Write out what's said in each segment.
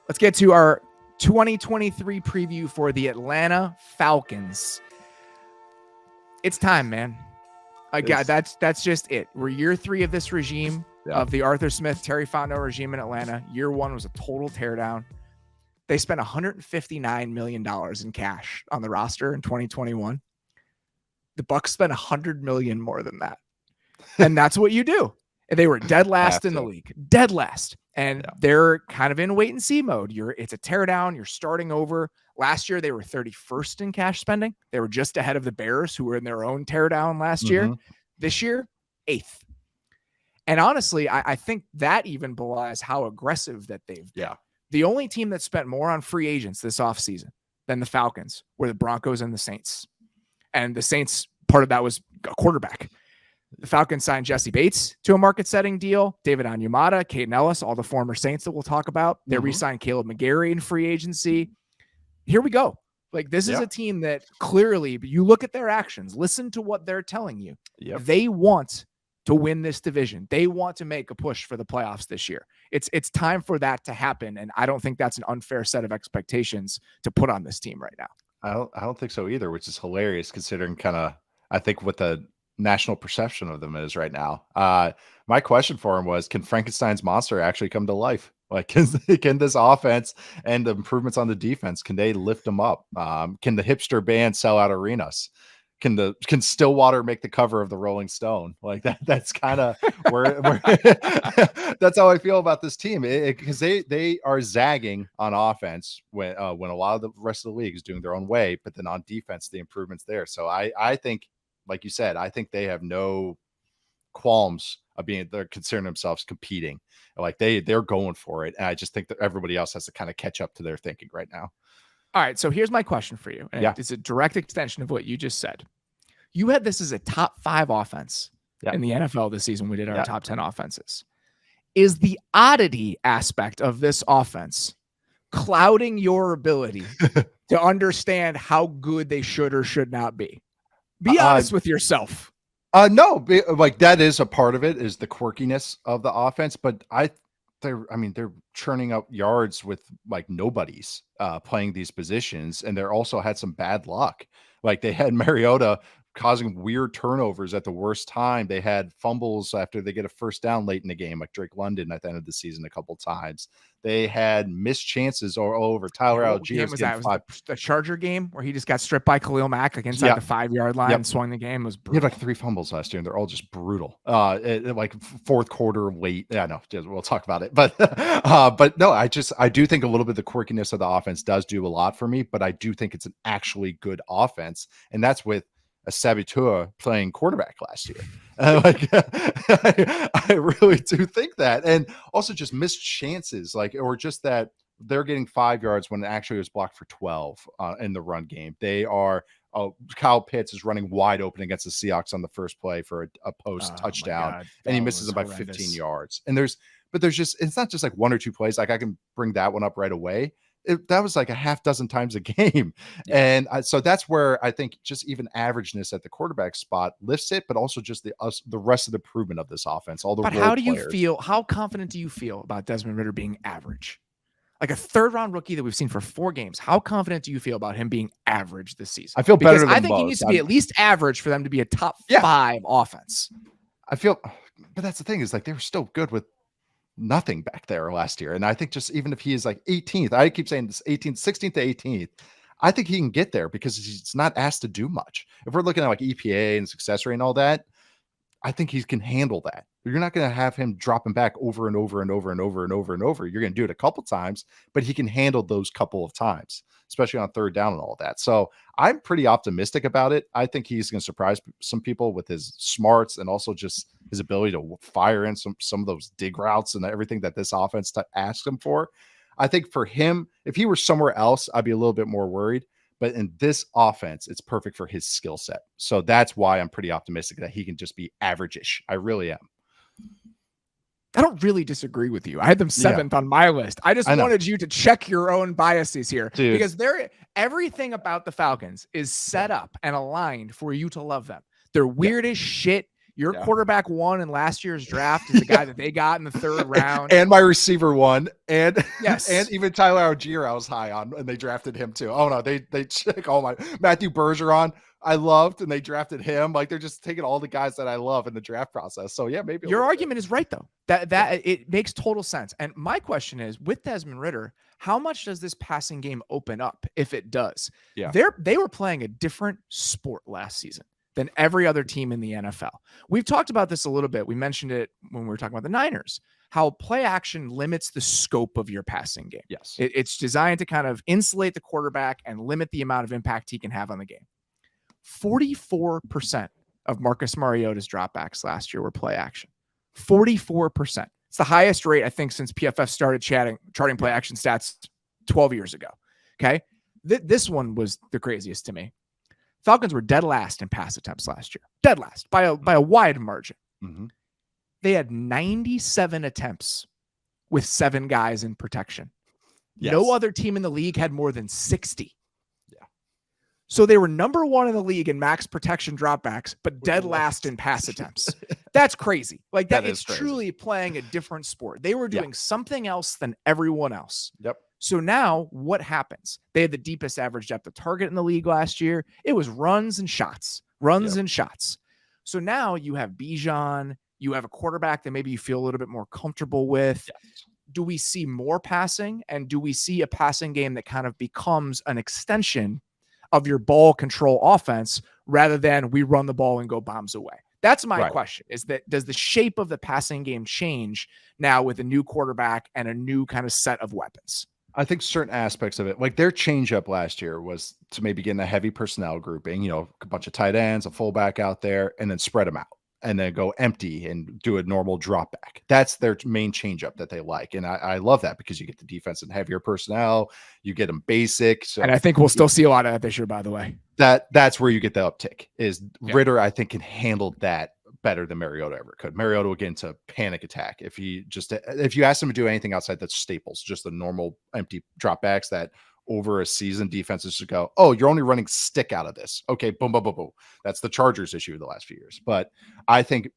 Let's get to our 2023 preview for the Atlanta Falcons. It's time, man. God, that's just it. We're year 3 of this regime, of the Arthur Smith, Terry Fontenot regime in Atlanta. Year 1 was a total teardown. They spent $159 million in cash on the roster in 2021. The Bucs spent $100 million more than that. And that's what you do. And they were dead last in the league. Dead last. And they're kind of in wait and see mode. It's a teardown. You're starting over. Last year, they were 31st in cash spending. They were just ahead of the Bears, who were in their own teardown last year. This year, 8th. And honestly, I think that even belies how aggressive that they've been. The only team that spent more on free agents this offseason than the Falcons were the Broncos and the Saints. And the Saints, part of that was a quarterback. The Falcons signed Jesse Bates to a market-setting deal. David Onyemata, Caden Ellis, all the former Saints that we'll talk about. They re-signed Caleb McGarry in free agency. Here we go. Like, this is a team that clearly, you look at their actions, listen to what they're telling you. They want to win this division. They want to make a push for the playoffs this year. It's time for that to happen, and I don't think that's an unfair set of expectations to put on this team right now. I don't think so either, which is hilarious considering kind of, I think, what the national perception of them is right now. My question for him was, can Frankenstein's monster actually come to life? Like, can this offense and the improvements on the defense, can they lift them up? Can the hipster band sell out arenas? Can Stillwater make the cover of the Rolling Stone? Like that's kind of where that's how I feel about this team, because they are zagging on offense when a lot of the rest of the league is doing their own way, but then on defense, the improvements there. So I think, like you said, I think they have no qualms of they're considering themselves competing. Like they're going for it. And I just think that everybody else has to kind of catch up to their thinking right now. All right. So here's my question for you. And it's a direct extension of what you just said. You had this as a top 5 offense in the NFL this season. We did our top 10 offenses. Is the oddity aspect of this offense clouding your ability to understand how good they should or should not be? Be honest with yourself. No, like that is a part of it, is the quirkiness of the offense, but they're churning out yards with like nobodies playing these positions, and they're also had some bad luck. Like they had Mariota causing weird turnovers at the worst time. They had fumbles after they get a first down late in the game, like Drake London at the end of the season a couple times. They had missed chances all over. Tyler Algier was the Charger game where he just got stripped by Khalil Mack like inside the 5-yard line and swung the game. It was brutal. He had like 3 fumbles last year, and they're all just brutal. Like fourth quarter late. Yeah, no, we'll talk about it. But no, I do think a little bit of the quirkiness of the offense does do a lot for me, but I do think it's an actually good offense, and that's with a Saboteur playing quarterback last year. I really do think that. And also just missed chances, or just that they're getting 5 yards when it actually was blocked for 12 in the run game. They are, Kyle Pitts is running wide open against the Seahawks on the first play for a post touchdown, and he misses it by 15 yards. And there's just, it's not just like 1 or 2 plays. Like I can bring that one up right away. That was like a half dozen times a game. And so that's where I think just even averageness at the quarterback spot lifts it, but also just the rest of the improvement of this offense. But how do you feel? How confident do you feel about Desmond Ridder being average? Like a 3rd-round rookie that we've seen for 4 games. How confident do you feel about him being average this season? I feel better than I think he needs to be at least average for them to be a top 5 offense. I feel, but that's the thing, is like they were still good with nothing back there last year. And I think just even if he is like 18th, I keep saying this 18th, 16th to 18th, I think he can get there because he's not asked to do much. If we're looking at like EPA and success rate and all that, I think he can handle that. You're not going to have him dropping back over and over and over and over and over and over. You're going to do it a couple times, but he can handle those couple of times, especially on 3rd down and all that. So I'm pretty optimistic about it. I think he's going to surprise some people with his smarts and also just his ability to fire in some of those dig routes and everything that this offense asks him for. I think for him, if he were somewhere else, I'd be a little bit more worried. But in this offense, it's perfect for his skill set. So that's why I'm pretty optimistic that he can just be average-ish. I really am. I don't really disagree with you. I had them 7th on my list. I just wanted you to check your own biases here. Dude. Because everything about the Falcons is set up and aligned for you to love them. They're weird as shit. Your Yeah. quarterback 1 in last year's draft is the guy that they got in the 3rd round. And my receiver 1, and Yes. and even Tyler Algier I was high on, and they drafted him too. Oh no, they check all my Matthew Bergeron I loved, and they drafted him. Like, they're just taking all the guys that I love in the draft process. So yeah, maybe your argument is right though. That it makes total sense. And my question is, with Desmond Ridder, how much does this passing game open up if it does? Yeah. They were playing a different sport last season than every other team in the NFL. We've talked about this a little bit. We mentioned it when we were talking about the Niners, how play action limits the scope of your passing game. Yes. It's designed to kind of insulate the quarterback and limit the amount of impact he can have on the game. 44% of Marcus Mariota's dropbacks last year were play action. 44%. It's the highest rate, I think, since PFF started charting play action stats 12 years ago. Okay. This one was the craziest to me. Falcons were dead last in pass attempts last year. Dead last by a wide margin. Mm-hmm. They had 97 attempts with 7 guys in protection. Yes. No other team in the league had more than 60. So they were number 1 in the league in max protection dropbacks, but dead last in pass attempts. That's crazy. Like that it's crazy. Truly playing a different sport. They were doing something else than everyone else. Yep. So now what happens? They had the deepest average depth of target in the league last year. It was runs and shots. So now you have Bijan, you have a quarterback that maybe you feel a little bit more comfortable with. Yes. Do we see more passing? And do we see a passing game that kind of becomes an extension of your ball control offense rather than we run the ball and go bombs away? That's my question, is that does the shape of the passing game change now with a new quarterback and a new kind of set of weapons? I think certain aspects of it, like their changeup last year was to maybe get in a heavy personnel grouping, a bunch of tight ends, a fullback out there, and then spread them out and then go empty and do a normal drop back. That's their main changeup that they like. And I love that because you get the defense and heavier personnel, you get them basic. So, and I think we'll still see a lot of that this year, by the way. That's where you get the uptick is Ridder, I think, can handle that better than Mariota ever could. Mariota will get into panic attack if you ask him to do anything outside that's staples, just the normal empty dropbacks that over a season defenses should go, oh, you're only running stick out of this. Okay, boom, boom, boom, boom. That's the Chargers issue the last few years. But I think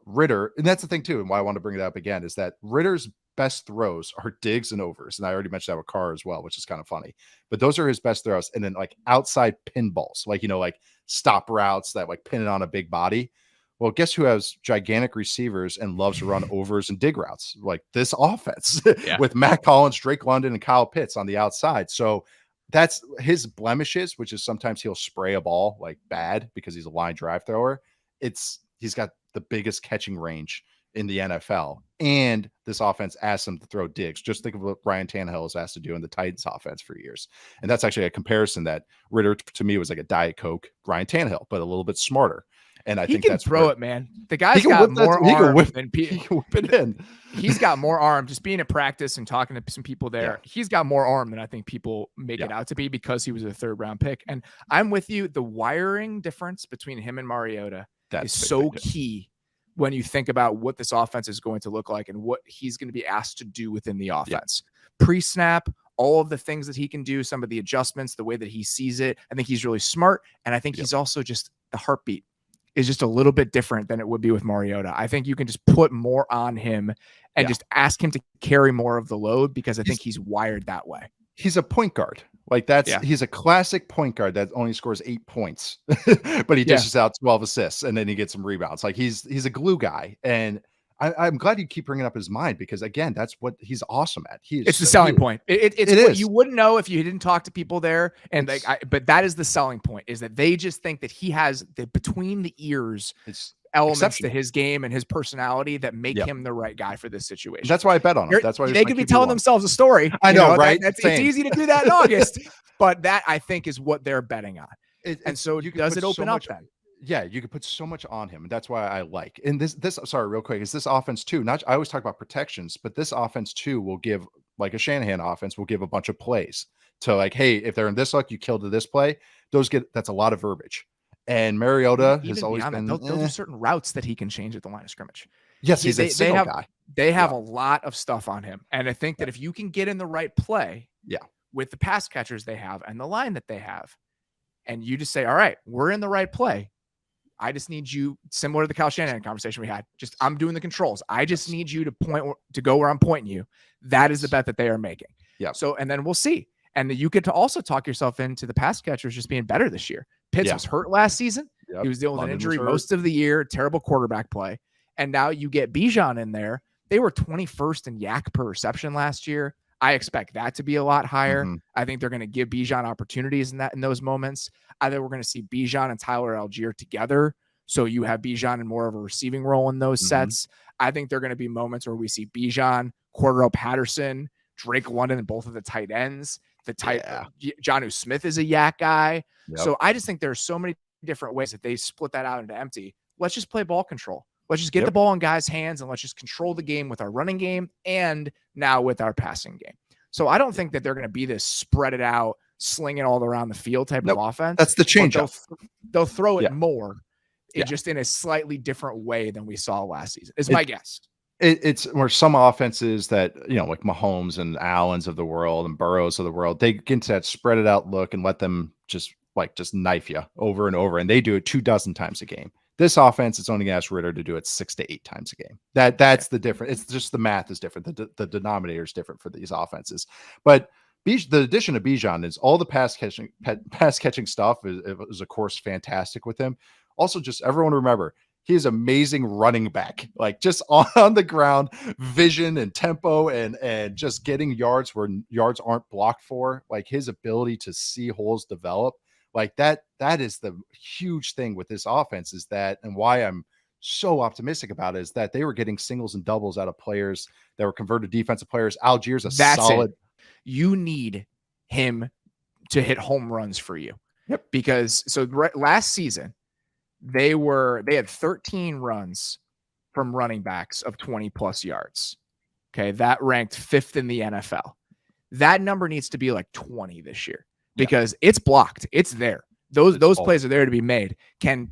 Ridder, and that's the thing too, and why I want to bring it up again, is that Ridder's best throws are digs and overs. And I already mentioned that with Carr as well, which is kind of funny. But those are his best throws. And then like outside pinballs, like, like stop routes that like pin it on a big body. Well, guess who has gigantic receivers and loves to run overs and dig routes? Like this offense with Matt Collins, Drake London, and Kyle Pitts on the outside. So that's his blemishes, which is sometimes he'll spray a ball like bad because he's a line drive thrower. He's got the biggest catching range in the NFL. And this offense asks him to throw digs. Just think of what Ryan Tannehill has asked to do in the Titans offense for years. And that's actually a comparison that Ridder to me was like a Diet Coke Ryan Tannehill, but a little bit smarter. And I think that's throw it, man. The guy's got more arm than people. He can whip it in. He's got more arm. Just being at practice and talking to some people there, he's got more arm than I think people make it out to be because he was a 3rd round pick. And I'm with you. The wiring difference between him and Mariota is so key when you think about what this offense is going to look like and what he's going to be asked to do within the offense. Pre-snap, all of the things that he can do, some of the adjustments, the way that he sees it. I think he's really smart. And I think he's also just the heartbeat is just a little bit different than it would be with Mariota. I think you can just put more on him and just ask him to carry more of the load because I think he's wired that way. He's a point guard. Like he's a classic point guard that only scores 8 points, but he dishes out 12 assists and then he gets some rebounds. Like he's a glue guy. And I'm glad you keep bringing up his mind because again, that's what he's awesome at. It's the selling point. It's what you wouldn't know if you didn't talk to people there. And but that is the selling point, is that they just think that he has the between the ears elements to his game and his personality that make him the right guy for this situation. That's why I bet on him. That's why they could be telling themselves a story. I know, right? It's easy to do that in August, but that I think is what they're betting on. And so does it open up then? Yeah, you could put so much on him, and that's why I like. And this sorry, real quick, is this offense too? I always talk about protections, but this offense too will give, like a Shanahan offense, will give a bunch of plays to like, hey, if they're in this luck, you kill to this play. That's a lot of verbiage. And Mariota has always been. Those are certain routes that he can change at the line of scrimmage. Yes, he's a signal guy. They have a lot of stuff on him, and I think that if you can get in the right play, with the pass catchers they have and the line that they have, and you just say, all right, we're in the right play. I just need you, similar to the Kyle Shanahan conversation we had, just I'm doing the controls. I just need you to go where I'm pointing you. That is the bet that they are making. Yeah. So, and then we'll see. And you get to also talk yourself into the pass catchers just being better this year. Pitts was hurt last season. He was dealing with an injury most of the year, terrible quarterback play. And now you get Bijan in there. They were 21st in yak per reception last year. I expect that to be a lot higher. I think they're going to give Bijan opportunities in those moments. Either we're going to see Bijan and Tyler Algier together, so you have Bijan in more of a receiving role in those sets. I think there are going to be moments where we see Bijan, Cordero Patterson, Drake London, and both of the tight ends. Jonnu Smith is a yak guy. So I just think there's so many different ways that they split that out into empty. Let's just play ball control. Let's just get the ball in guys' hands and let's just control the game with our running game and now with our passing game. So I don't think that they're going to be this spread it out, sling it all around the field type of offense. That's the change. They'll throw it more, just in a slightly different way than we saw last season, is my guess. It's where some offenses that, like Mahomes and Allens of the world and Burrows of the world, they get into that spread it out look and let them just knife you over and over. And they do it 24 times a game. This offense, it's only going to ask Ridder to do it 6 to 8 times a game. That's the difference. It's just the math is different. The denominator is different for these offenses. But the addition of Bijan is all the pass catching stuff is of course fantastic with him. Also, just everyone remember, he is amazing running back, just on the ground, vision and tempo and just getting yards where yards aren't blocked for. His ability to see holes develop. That is the huge thing with this offense is that, and why I'm so optimistic about it is that they were getting singles and doubles out of players that were converted defensive players. Algier's solid. You need him to hit home runs for you. Because last season they had 13 runs from running backs of 20 plus yards. Okay. That ranked 5th in the NFL. That number needs to be 20 this year. Because it's blocked. It's there. Those plays are there to be made. Can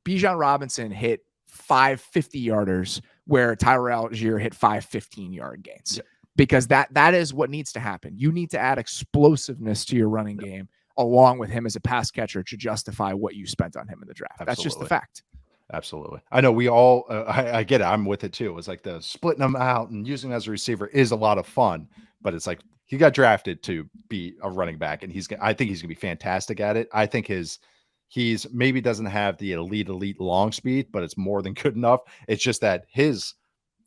Bijan Robinson hit 5 50-yarders where Tyler Algier hit 5 15-yard gains? Because that is what needs to happen. You need to add explosiveness to your running game along with him as a pass catcher to justify what you spent on him in the draft. Absolutely. That's just the fact. Absolutely. I know we all, I get it. I'm with it too. It's the splitting them out and using him as a receiver is a lot of fun, but it's he got drafted to be a running back and I think he's going to be fantastic at it. I think he's maybe doesn't have the elite long speed, but it's more than good enough. It's just that his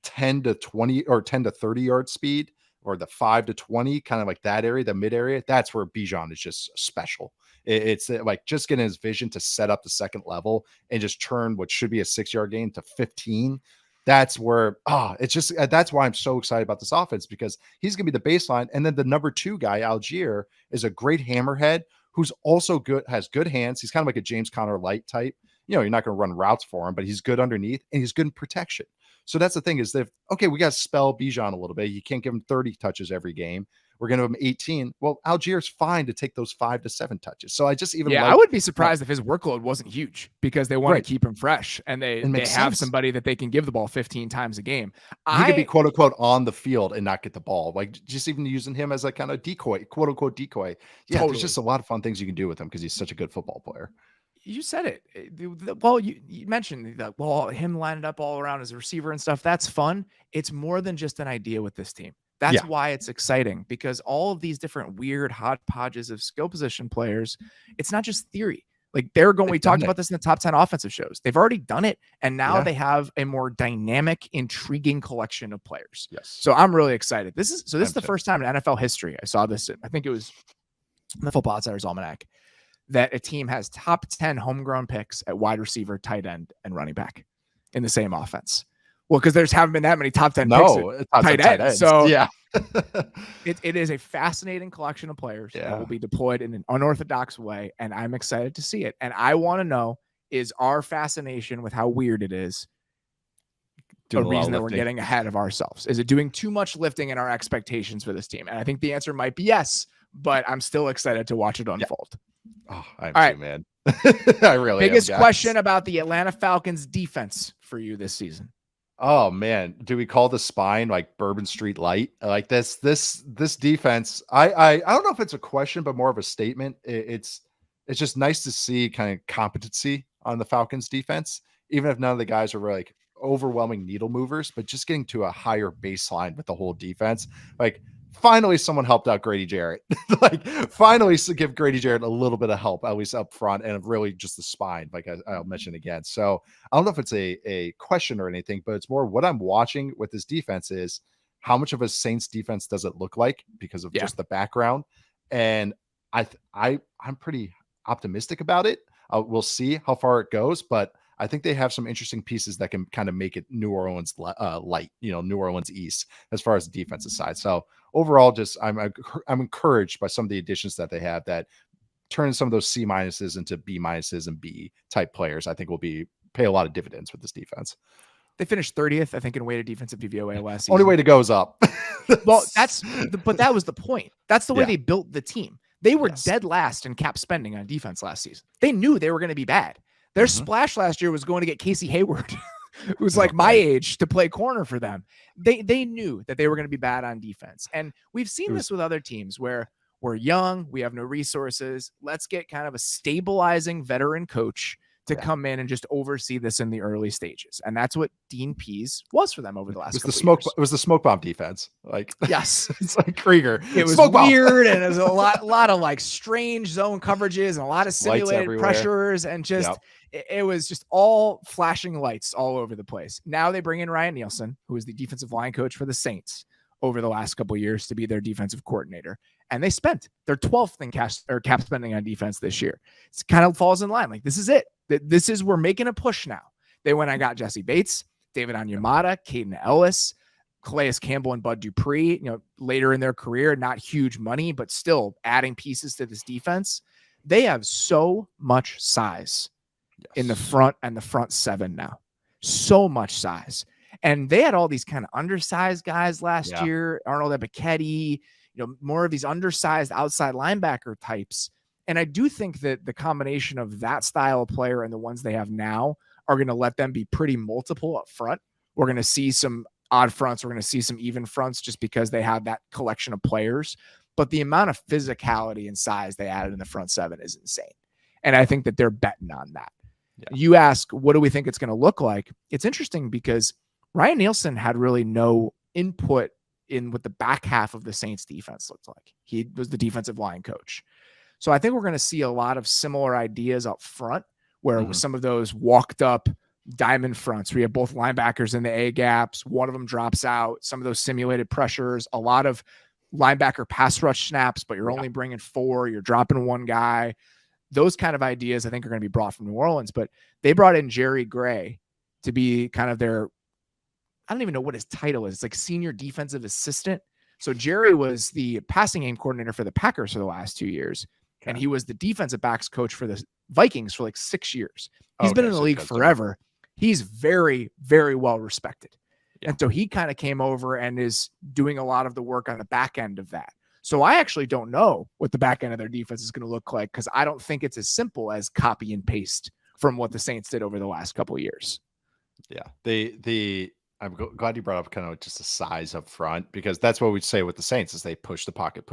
10 to 20 or 10 to 30 yard speed or the 5 to 20, kind of that area, the mid area, that's where Bijan is just special. It's just getting his vision to set up the second level and just turn what should be a 6-yard gain to 15. That's where, that's why I'm so excited about this offense because he's going to be the baseline. And then the number 2 guy, Algier, is a great hammerhead who's also good, has good hands. He's kind of like a James Conner light type. You're not going to run routes for him, but he's good underneath and he's good in protection. So that's the thing is that, we got to spell Bijan a little bit. You can't give him 30 touches every game. We're going to give him 18. Well, Algier's fine to take those 5 to 7 touches. So I just I would be surprised if his workload wasn't huge because they want to keep him fresh and they have somebody that they can give the ball 15 times a game. He could be quote unquote on the field and not get the ball. Just even using him as a kind of decoy, quote unquote decoy. Yeah, There's just a lot of fun things you can do with him because he's such a good football player. You said it. Well, you mentioned that. Well, him lining up all around as a receiver and stuff. That's fun. It's more than just an idea with this team. That's why it's exciting because all of these different weird hodgepodges of skill position players, it's not just theory. We talked about this in the top 10 offensive shows. They've already done it. And now they have a more dynamic, intriguing collection of players. Yes. So I'm really excited. This is the first time in NFL history I saw this. I think it was in the Football Outsiders Almanac that a team has top 10 homegrown picks at wide receiver, tight end, and running back in the same offense. Well, because there's haven't been that many top 10 picks at tight end. So it is a fascinating collection of players that will be deployed in an unorthodox way. And I'm excited to see it. And I want to know, is our fascination with how weird it is a reason that we're getting ahead of ourselves? Is it doing too much lifting in our expectations for this team? And I think the answer might be yes, but I'm still excited to watch it unfold. Oh, I'm too, man. I really biggest question about the Atlanta Falcons defense for you this season. Oh man, do we call the spine Bourbon Street Light? This defense. I don't know if it's a question, but more of a statement. It's just nice to see kind of competency on the Falcons defense, even if none of the guys are like overwhelming needle movers, but just getting to a higher baseline with the whole defense. Like, finally someone helped out Grady Jarrett. Like, finally give Grady Jarrett a little bit of help, at least up front, and really just the spine, like I'll mention again. So I don't know if it's a question or anything, but it's more what I'm watching with this defense is how much of a Saints defense does it look like because of just the background. And I'm pretty optimistic about it. We'll see how far it goes, but I think they have some interesting pieces that can kind of make it New Orleans light, New Orleans East as far as the defensive side. So overall, just I'm encouraged by some of the additions that they have that turn some of those C minuses into B minuses and B type players. I think will pay a lot of dividends with this defense. They finished 30th, I think, in weighted defensive DVOA last season. Only way to go is up. Well, but that was the point. That's the way they built the team. They were dead last in cap spending on defense last season. They knew they were going to be bad. Their splash last year was going to get Casey Hayward, who's like my age, to play corner for them. They knew that they were going to be bad on defense. And we've seen this with other teams where we're young, we have no resources. Let's get kind of a stabilizing veteran coach to come in and just oversee this in the early stages. And that's what Dean Pease was for them over the last couple of years. It was the smoke bomb defense. Like, yes, it's like Krieger. It was weird. And it was a lot of like strange zone coverages and a lot of simulated pressures, and just, it was just all flashing lights all over the place. Now they bring in Ryan Nielsen, who is the defensive line coach for the Saints over the last couple of years, to be their defensive coordinator. And they spent their 12th in cap spending on defense this year. It kind of falls in line. Like, this is it. We're making a push now. They went and got Jesse Bates, David Onyemata, Caden Ellis, Calais Campbell, and Bud Dupree, later in their career, not huge money, but still adding pieces to this defense. They have so much size in the front and the front seven now. So much size. And they had all these kind of undersized guys last year, Arnold Ebiketie, more of these undersized outside linebacker types. And I do think that the combination of that style of player and the ones they have now are going to let them be pretty multiple up front. We're going to see some odd fronts. We're going to see some even fronts just because they have that collection of players. But the amount of physicality and size they added in the front seven is insane. And I think that they're betting on that. Yeah. You ask, what do we think it's going to look like? It's interesting because Ryan Nielsen had really no input in what the back half of the Saints defense looked like. He was the defensive line coach. So I think we're going to see a lot of similar ideas up front, where some of those walked up diamond fronts, where you have both linebackers in the A gaps, one of them drops out, some of those simulated pressures, a lot of linebacker pass rush snaps, but you're only bringing 4, you're dropping one guy. Those kind of ideas I think are going to be brought from New Orleans, but they brought in Jerry Gray to be kind of their, I don't even know what his title is. It's like senior defensive assistant. So Jerry was the passing game coordinator for the Packers for the last 2 years. And he was the defensive backs coach for the Vikings for like 6 years. He's been in the league forever. He's very, very well respected. Yeah. And so he kind of came over and is doing a lot of the work on the back end of that. So I actually don't know what the back end of their defense is going to look like, because I don't think it's as simple as copy and paste from what the Saints did over the last couple of years. Yeah. I'm glad you brought up kind of just the size up front, because that's what we'd say with the Saints is they push the pocket.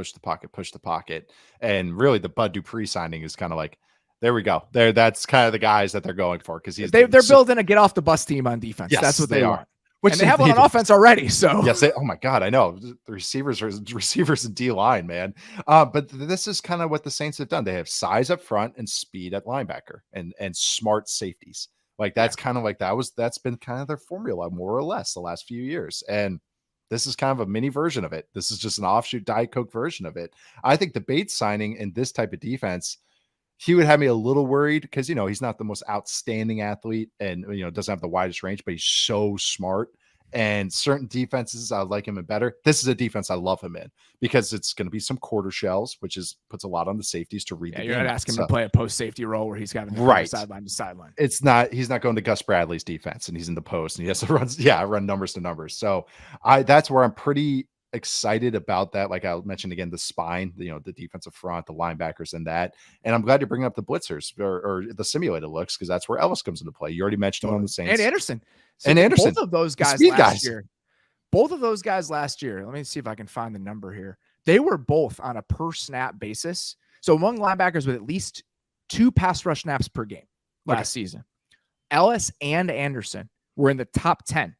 And really the Bud Dupree signing is kind of like, there we go. That's kind of the guys that they're going for, because they're building a get off the bus team on defense. Yes, that's what they are. Which and they have one on offense already. So yes, oh my God, I know the receivers and D line, man. But this is kind of what the Saints have done. They have size up front and speed at linebacker and smart safeties. Like that's kind of like that's been kind of their formula more or less the last few years. And this is kind of a mini version of it. This is just an offshoot Diet Coke version of it. I think the Bates signing in this type of defense, he would have me a little worried because, he's not the most outstanding athlete and, doesn't have the widest range, but he's so smart. And certain defenses, I like him in better. This is a defense I love him in because it's going to be some quarter shells, which puts a lot on the safeties to read the game. You're not asking him to play a post safety role where he's got to sideline to sideline. He's not going to Gus Bradley's defense and he's in the post and he has to run numbers to numbers. So that's where I'm pretty excited about that. Like I mentioned again, the spine, the defensive front, the linebackers and that. And I'm glad you're bringing up the blitzers or the simulated looks, because that's where Ellis comes into play. You already mentioned him on the Saints. And Anderson. So Anderson. Both of those guys last year. Let me see if I can find the number here. They were both on a per snap basis. So among linebackers with at least 2 pass rush snaps per game. last season. Ellis and Anderson were in the top 10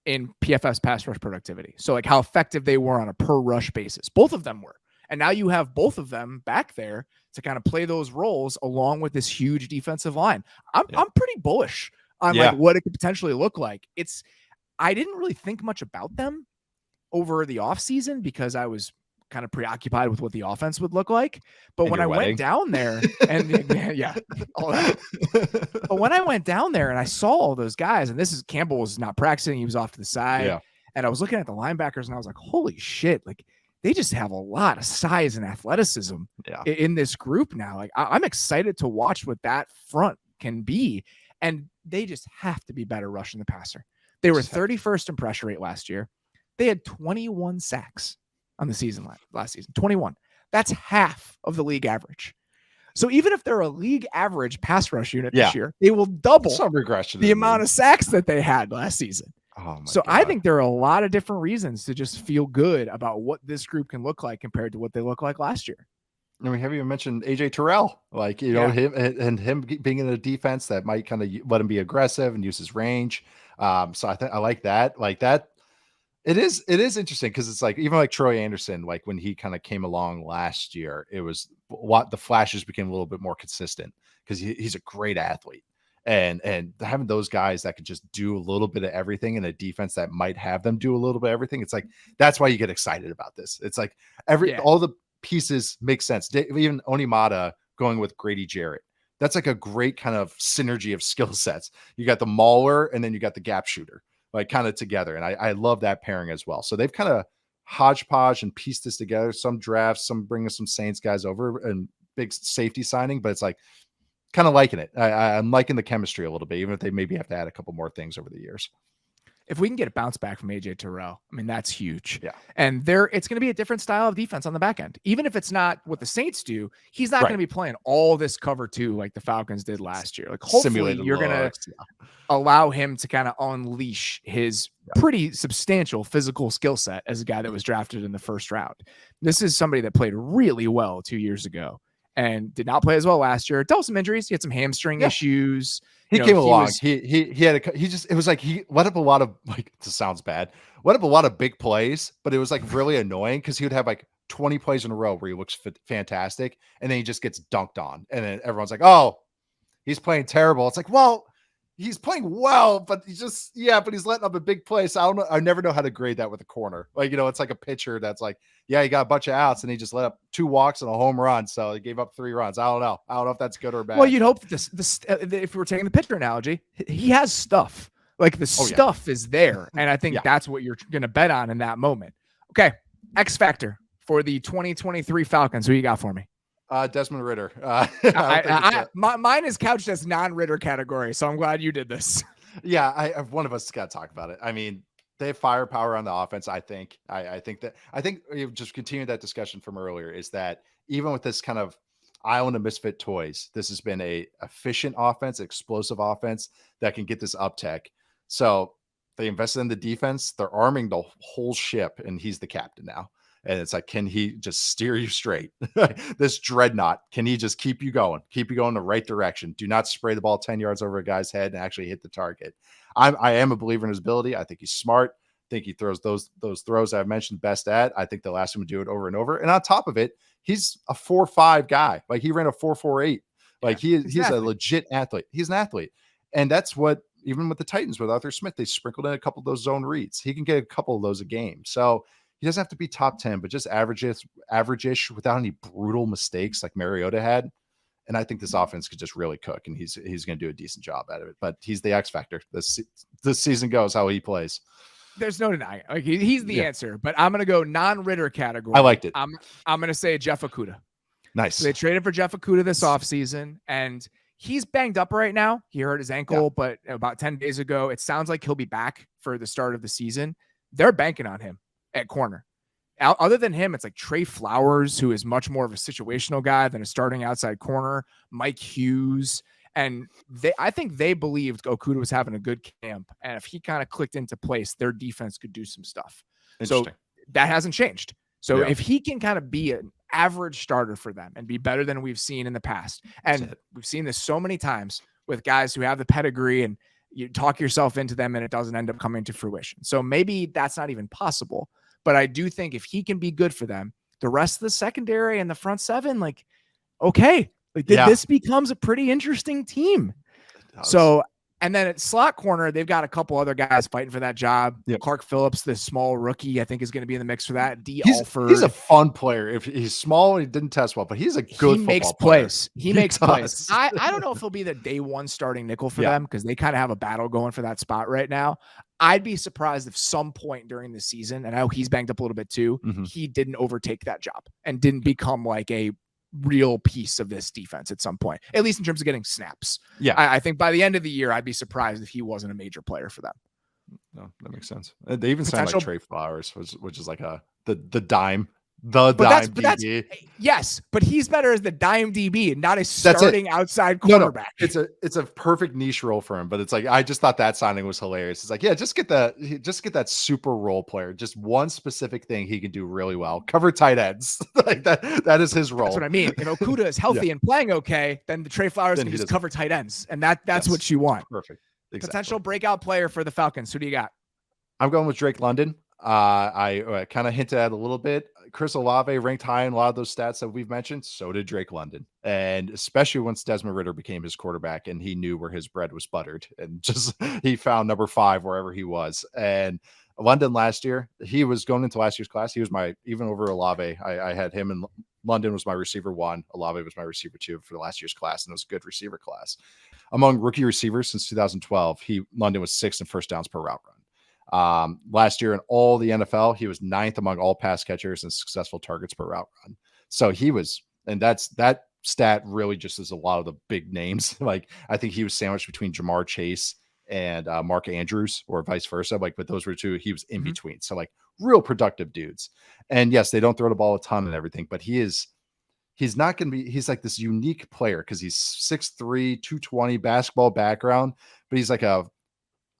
in PFF's pass rush productivity. So like how effective they were on a per rush basis. Both of them were. And now you have both of them back there to kind of play those roles along with this huge defensive line. I'm pretty bullish on like what it could potentially look like. I didn't really think much about them over the offseason because I was kind of preoccupied with what the offense would look like. But when I went down there and all that. But when I went down there and I saw all those guys, and Campbell was not practicing, he was off to the side. Yeah. And I was looking at the linebackers and I was like, holy shit, like they just have a lot of size and athleticism in this group now. Like I'm excited to watch what that front can be. And they just have to be better rushing the passer. They were 31st in pressure rate last year. They had 21 sacks on the season last season. 21. That's half of the league average. So even if they're a league average pass rush unit this year, they will double some regression the amount of sacks that they had last season. So I think there are a lot of different reasons to just feel good about what this group can look like compared to what they looked like last year. And we haven't even mentioned AJ Terrell, like, him being in a defense that might kind of let him be aggressive and use his range. So I like that. Like that. It is interesting because it's like, even like Troy Anderson, like when he kind of came along last year, it was what the flashes became a little bit more consistent because he's a great athlete. And having those guys that could just do a little bit of everything in a defense that might have them do a little bit of everything. It's like, that's why you get excited about this. It's like all the pieces make sense. Even Onimata going with Grady Jarrett. That's like a great kind of synergy of skill sets. You got the mauler and then you got the gap shooter, like kind of together. And I love that pairing as well. So they've kind of hodgepodge and pieced this together. Some drafts, some bringing some Saints guys over and big safety signing, but it's like kind of liking it. I'm liking the chemistry a little bit, even if they maybe have to add a couple more things over the years. If we can get a bounce back from AJ Terrell, I mean, that's huge. Yeah. And it's going to be a different style of defense on the back end. Even if it's not what the Saints do, he's not going to be playing all this cover two like the Falcons did last year. Like hopefully you're going to allow him to kind of unleash his pretty substantial physical skill set as a guy that was drafted in the first round. This is somebody that played really well 2 years ago and did not play as well last year. Dealt some injuries. He had some hamstring issues. He came along. It was like he let up a lot of, like, this sounds bad, let up a lot of big plays, but it was like really annoying because he would have like 20 plays in a row where he looks fantastic and then he just gets dunked on. And then everyone's like, oh, he's playing terrible. It's like, well, he's playing well, but he's letting up a big play. So I don't know. I never know how to grade that with a corner. Like, it's like a pitcher that's like, he got a bunch of outs and he just let up 2 walks and a home run. So he gave up 3 runs. I don't know if that's good or bad. Well, you'd hope that if we were taking the pitcher analogy, he has stuff. Like the stuff is there. And I think that's what you're going to bet on in that moment. Okay. X factor for the 2023 Falcons. Who you got for me? Desmond Ridder. Mine is couched as non-Ridder category, so I'm glad you did this. Yeah, one of us got to talk about it. I mean, they have firepower on the offense. I think you've just continued that discussion from earlier is that even with this kind of island of misfit toys, this has been a efficient offense, explosive offense that can get this uptick. So they invested in the defense. They're arming the whole ship, and he's the captain now. And it's like, can he just steer you straight? This dreadnought, can he just keep you going the right direction? Do not spray the ball 10 yards over a guy's head and actually hit the target. I am a believer in his ability. I think he's smart. I think he throws those throws I've mentioned best at. I think they'll ask him to do it over and over. And on top of it, he's a 4.5 guy. Like he ran a 4.48. Like he's a legit athlete. He's an athlete. And that's what, even with the Titans, with Arthur Smith, they sprinkled in a couple of those zone reads. He can get a couple of those a game. So he doesn't have to be top 10, but just average-ish without any brutal mistakes like Mariota had. And I think this offense could just really cook, and he's going to do a decent job out of it. But he's the X factor. This season goes how he plays. There's no denying it. Like he's the answer. But I'm going to go non-Ridder category. I liked it. I'm going to say Jeff Okudah. Nice. So they traded for Jeff Okudah this offseason, and he's banged up right now. He hurt his ankle, but about 10 days ago, it sounds like he'll be back for the start of the season. They're banking on him at corner. Other than him, it's like Trey Flowers, who is much more of a situational guy than a starting outside corner, Mike Hughes. And I think they believed Okudah was having a good camp. And if he kind of clicked into place, their defense could do some stuff. So that hasn't changed. So if he can kind of be an average starter for them and be better than we've seen in the past, and we've seen this so many times with guys who have the pedigree and you talk yourself into them and it doesn't end up coming to fruition. So maybe that's not even possible. But I do think if he can be good for them, the rest of the secondary and the front seven, like, okay, like this becomes a pretty interesting team. So, and then at slot corner, they've got a couple other guys fighting for that job. Yep. Clark Phillips, the small rookie, I think is going to be in the mix for that. Alford. He's a fun player. If he's small, he didn't test well, but he's a good football player. He makes plays. I don't know if he'll be the day one starting nickel for them because they kind of have a battle going for that spot right now. I'd be surprised if some point during the season, and I know he's banged up a little bit too, he didn't overtake that job and didn't become like a real piece of this defense at some point, at least in terms of getting snaps. Yeah. I think by the end of the year, I'd be surprised if he wasn't a major player for them. No, that makes sense. They even signed like Trey Flowers, which is like the dime DB. Yes, but he's better as the dime DB and not a starting outside quarterback. No, it's a perfect niche role for him. But it's like I just thought that signing was hilarious. It's like, yeah, just get that super role player. Just one specific thing he can do really well. Cover tight ends. Like that is his role. That's what I mean. If Okudah is healthy and playing okay, then the Trey Flowers can just cover tight ends, and that's what you want. Perfect. Exactly. Potential breakout player for the Falcons. Who do you got? I'm going with Drake London. I kind of hinted at a little bit. Chris Olave ranked high in a lot of those stats that we've mentioned. So did Drake London. And especially once Desmond Ridder became his quarterback and he knew where his bread was buttered and just he found number 5 wherever he was. And London last year, he was going into last year's class. He was even over Olave. I had him, and London was my receiver 1. Olave was my receiver 2 for the last year's class. And it was a good receiver class. Among rookie receivers since 2012, London was 6th in first downs per route run. Last year in all the NFL, he was 9th among all pass catchers and successful targets per route run. So he was, and that stat really just is a lot of the big names. Like I think he was sandwiched between Jamar Chase and Mark Andrews or vice versa. Like, but those were 2 he was in between. So like real productive dudes. And yes, they don't throw the ball a ton and everything, but he's not going to be, he's like this unique player because he's 6'3", 220 basketball background, but he's like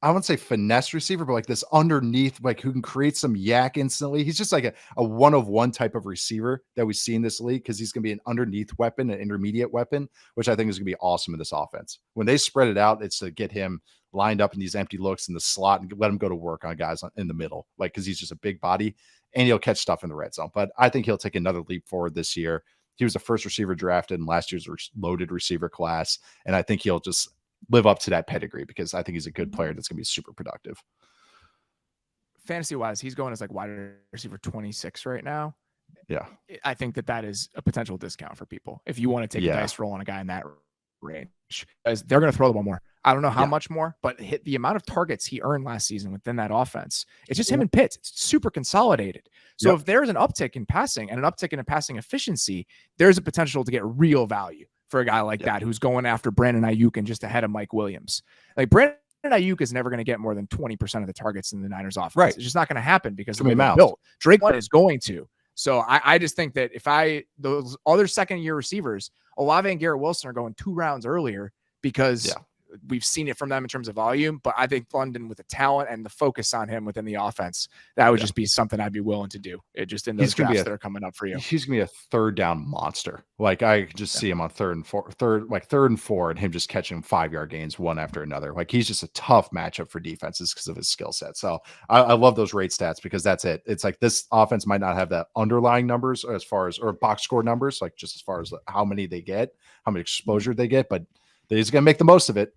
I wouldn't say finesse receiver, but like this underneath, like who can create some yak instantly. He's just like a one-of-one type of receiver that we see in this league because he's going to be an underneath weapon, an intermediate weapon, which I think is going to be awesome in this offense. When they spread it out, it's to get him lined up in these empty looks in the slot and let him go to work on guys in the middle, like because he's just a big body and he'll catch stuff in the red zone. But I think he'll take another leap forward this year. He was the first receiver drafted in last year's loaded receiver class, and I think he'll just live up to that pedigree because I think he's a good player that's going to be super productive. Fantasy wise, he's going as like wide receiver 26 right now. Yeah. I think that is a potential discount for people. If you want to take a dice roll on a guy in that range, because they're going to throw the ball more. I don't know how much more, but hit the amount of targets he earned last season within that offense. It's just him and Pitts. It's super consolidated. So if there's an uptick in passing and an uptick in passing efficiency, there's a potential to get real value for a guy like that who's going after Brandon Ayuk and just ahead of Mike Williams. Like Brandon Ayuk is never going to get more than 20% of the targets in the Niners offense. Right. It's just not going to happen because of the way they're built. Drake London is going to. So I just think that those other second year receivers, Olave and Garrett Wilson are going 2 rounds earlier because we've seen it from them in terms of volume, but I think London with the talent and the focus on him within the offense, that would just be something I'd be willing to do. It just in those drafts that are coming up for you. He's gonna be a third down monster. Like I could just see him on third and 4, and him just catching 5-yard gains one after another. Like he's just a tough matchup for defenses because of his skill set. So I love those rate stats because that's it. It's like this offense might not have that underlying numbers as far as, or box score numbers, like just as far as how many they get, how much exposure they get, but he's going to make the most of it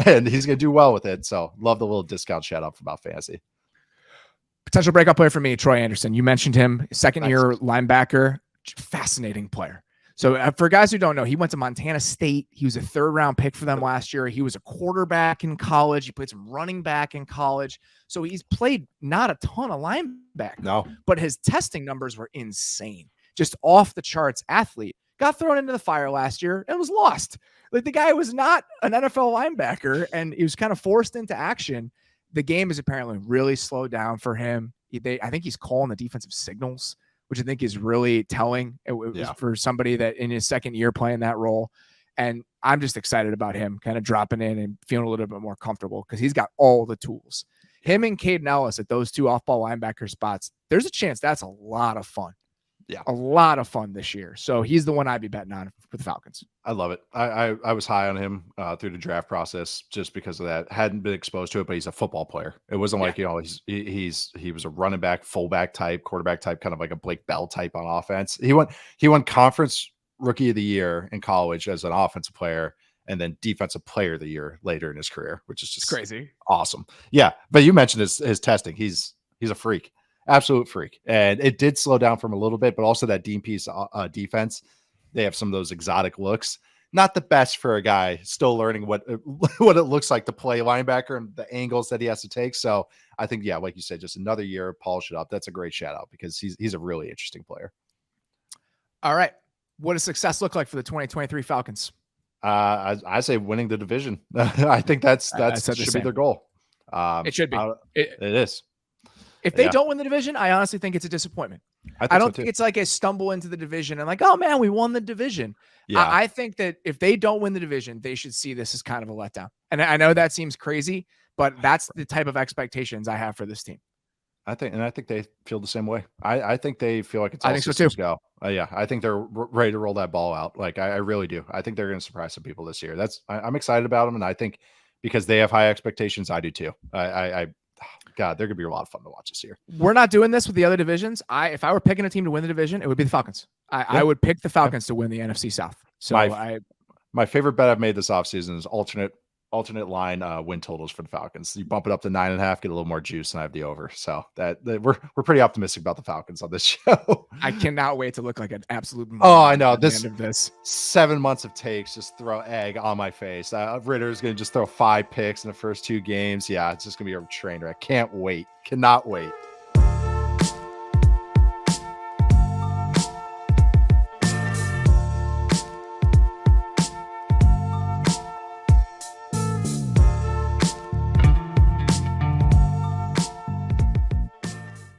and he's going to do well with it. So love the little discount shout out about fantasy. Potential breakout player for me, Troy Anderson. You mentioned him, second year linebacker, fascinating player. So for guys who don't know, he went to Montana State. He was a 3rd round pick for them last year. He was a quarterback in college. He played some running back in college. So he's played not a ton of linebacker, but his testing numbers were insane. Just off the charts athlete. Got thrown into the fire last year and was lost. Like the guy was not an NFL linebacker and he was kind of forced into action. The game is apparently really slowed down for him. I think he's calling the defensive signals, which I think is really telling for somebody that in his second year playing that role. And I'm just excited about him kind of dropping in and feeling a little bit more comfortable because he's got all the tools. Him and Caden Ellis at those 2 off-ball linebacker spots, there's a chance that's a lot of fun. a lot of fun this year. So he's the one I'd be betting on with the Falcons. I love it. I was high on him through the draft process just because of that. Hadn't been exposed to it, but he's a football player. It wasn't like, he was a running back, fullback type, quarterback type, kind of like a Blake Bell type on offense. He won conference rookie of the year in college as an offensive player, and then defensive player of the year later in his career, which is just crazy. Awesome. Yeah. But you mentioned his testing. He's a freak, absolute freak. And it did slow down from a little bit, but also that Dean piece defense, they have some of those exotic looks. Not the best for a guy still learning what it looks like to play linebacker and the angles that he has to take. So I think, like you said, just another year, polish it up. That's a great shout out because he's a really interesting player. All right. What does success look like for the 2023 Falcons? I say winning the division. I think that should be their goal. It should be. It is. If they don't win the division, I honestly think it's a disappointment. I don't think it's like a stumble into the division and like, oh man, we won the division. Yeah. I think that if they don't win the division, they should see this as kind of a letdown. And I know that seems crazy, but that's the type of expectations I have for this team. I think they feel the same way. I think they feel like it's all systems go. Yeah, I think they're ready to roll that ball out. Like I really do. I think they're going to surprise some people this year. I'm excited about them, and I think because they have high expectations, I do too. God, they're going to be a lot of fun to watch this year. We're not doing this with the other divisions. If I were picking a team to win the division, it would be the Falcons. I would pick the Falcons to win the NFC South. So my favorite bet I've made this offseason is alternate line win totals for the Falcons. You bump it up to 9.5, get a little more juice, and I have the over. So that we're pretty optimistic about the Falcons on this show. I cannot wait to look like an absolute. I know this. End of this 7 months of takes, just throw egg on my face. Ritter's gonna just throw 5 picks in the first 2 games. Yeah, it's just gonna be a train wreck. Can't wait. Cannot wait.